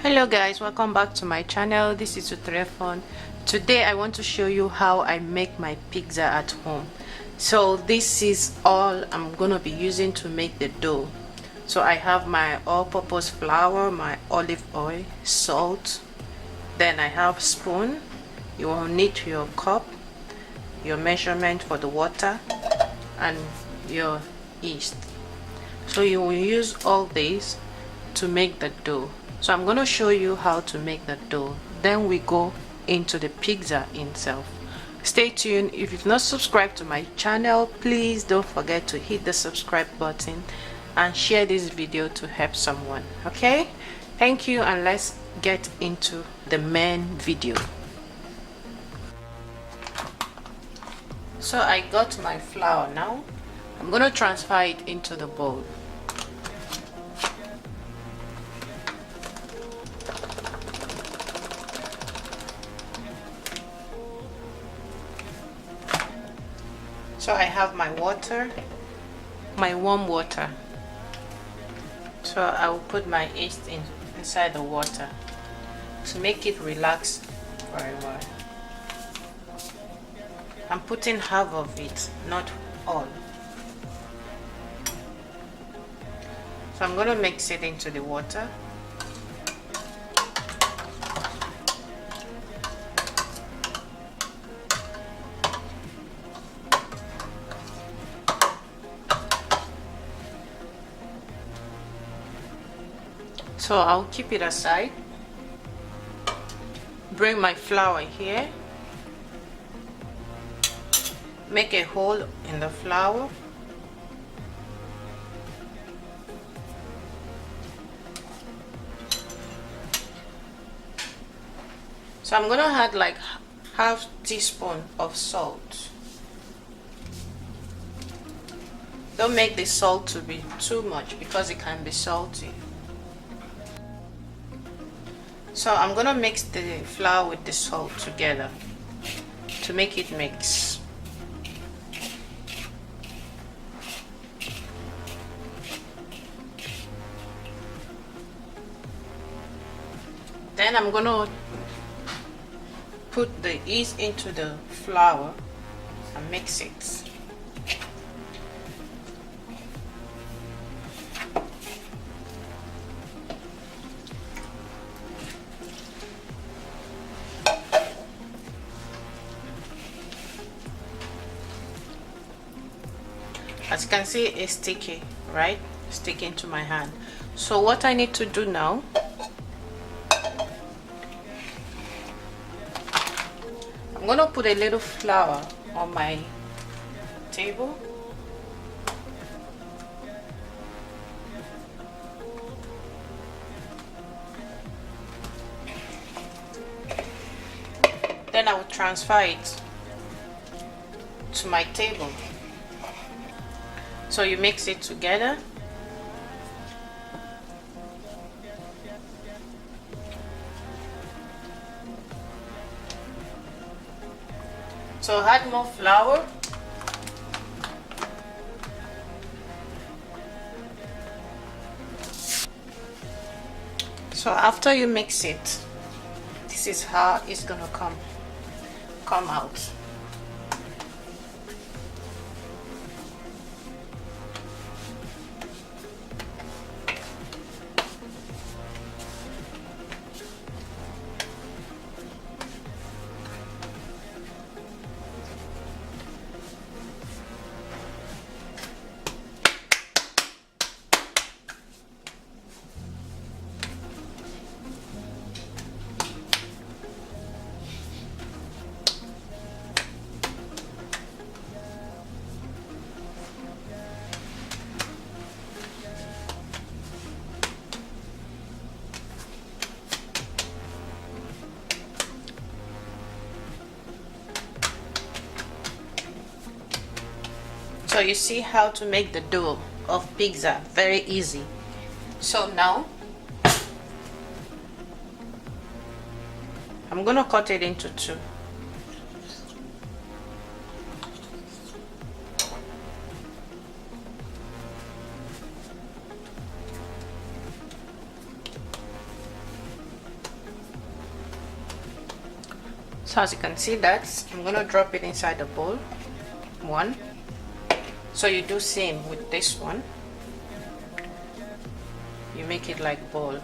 Hello guys, welcome back to my channel. This is Utrefon. Today I want to show you how I make my pizza at home. So this is all I'm gonna be using to make the dough. So I have my all-purpose flour, my olive oil, salt, then I have spoon. You will need your cup, your measurement for the water, and your yeast. So you will use all these to make the dough. So I'm going to show you how to make the dough, then we go into the pizza itself. Stay tuned. If you've not subscribed to my channel, please don't forget to hit the subscribe button and share this video to help someone. Okay, thank you, and let's get into the main video. So I got my flour. Now I'm going to transfer it into the bowl. So I have my water, my warm water. So I will put my yeast inside the water to make it relax very well. I'm putting half of it, not all. So I'm going to mix it into the water. So I'll keep it aside. Bring my flour here. Make a hole in the flour. So I'm gonna add like half teaspoon of salt. Don't make the salt to be too much because it can be salty. So I'm gonna mix the flour with the salt together to make it mix. Then I'm gonna put the yeast into the flour and mix it. As you can see, it's sticky, right? Sticking to my hand. So what I need to do now, I'm gonna put a little flour on my table. Then I will transfer it to my table. So you mix it together. So add more flour. So after you mix it, this is how it's gonna come out. So you see how to make the dough of pizza, very easy. So now I'm gonna cut it into two. So as you can see that, I'm gonna drop it inside the bowl. One. So you do same with this one. You make it like ball.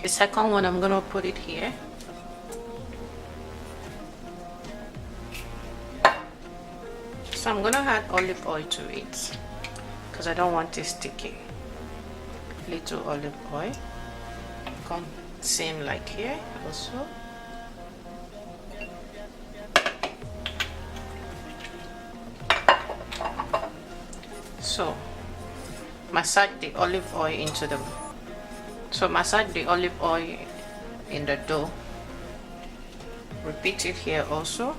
The second one, I'm gonna put it here. So I'm gonna add olive oil to it because I don't want it sticky. Little olive oil. Come same like here also. So massage the olive oil into the massage the olive oil in the dough. Repeat it here also.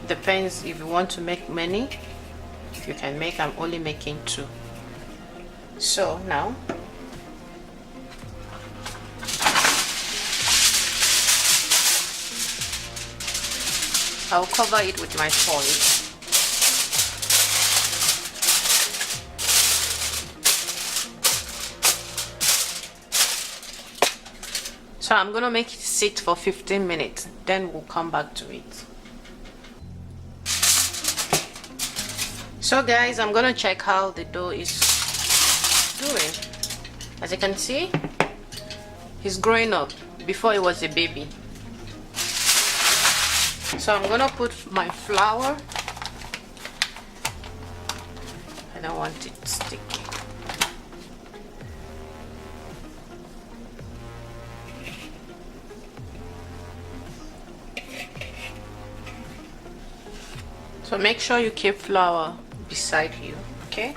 Depends if you want to make many, you can make. I'm only making 2. So now I'll cover it with my foil. So I'm gonna make it sit for 15 minutes, then we'll come back to it. So guys, I'm gonna check how the dough is doing. As you can see, he's growing up. Before he was a baby. So I'm gonna put my flour. I don't want it sticky. So make sure you keep flour beside you, okay?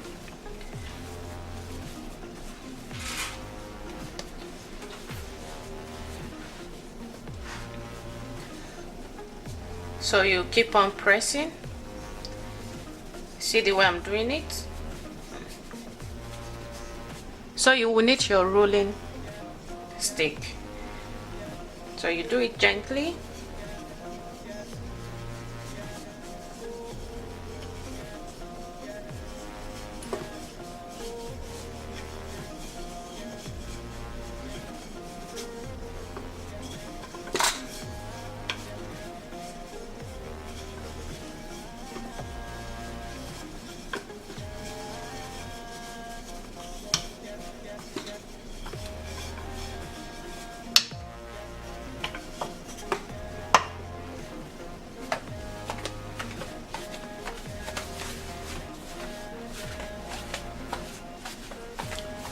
So you keep on pressing. See the way I'm doing it? So you will need your rolling stick. So you do it gently.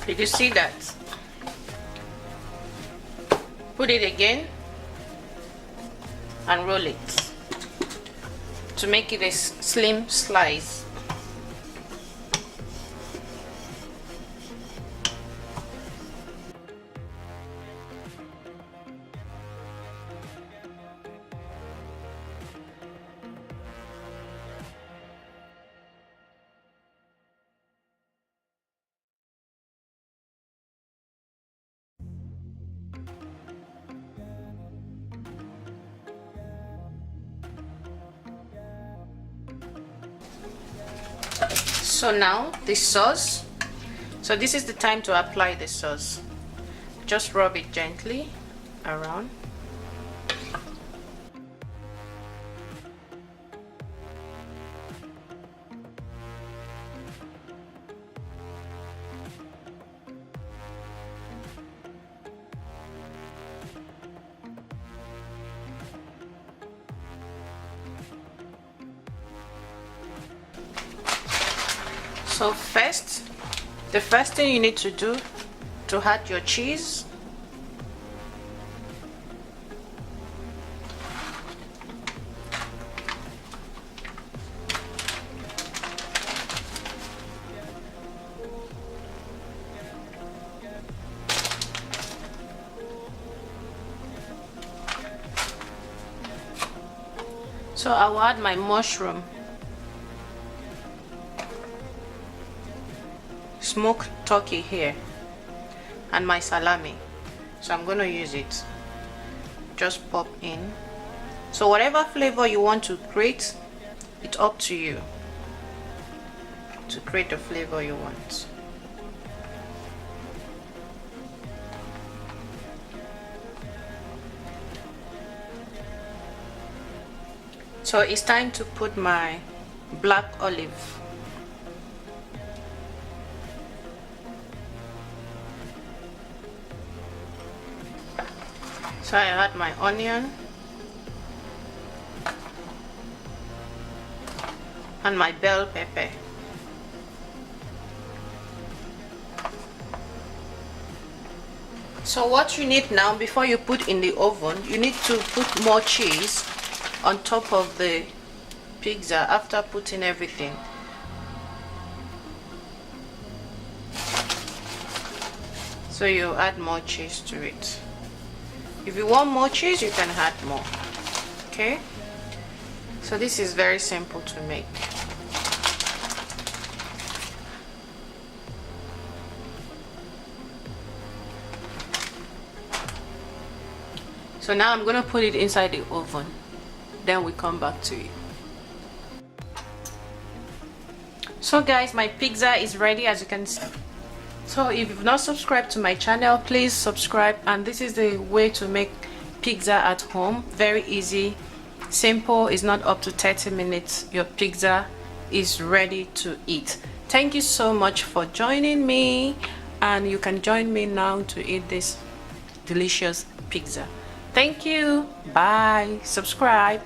Did you see that? Put it again and roll it to make it a slim slice. So now the sauce, so this is the time to apply the sauce. Just rub it gently around. So the first thing you need to do to add your cheese. So I will add my mushroom, smoked turkey here, and my salami. So I'm going to use it. Just pop in. So whatever flavor you want to create, it's up to you to create the flavor you want. So it's time to put my black olive. So I add my onion and my bell pepper. So what you need now, before you put in the oven, you need to put more cheese on top of the pizza after putting everything. So you add more cheese to it. If you want more cheese, you can add more. Okay? So this is very simple to make. So now I'm gonna put it inside the oven. Then we come back to it. So guys, my pizza is ready, as you can see. So if you've not subscribed to my channel, please subscribe. And this is the way to make pizza at home. Very easy, simple. It's not up to 30 minutes. Your pizza is ready to eat. Thank you so much for joining me, and you can join me now to eat this delicious pizza. Thank you. Bye. Subscribe.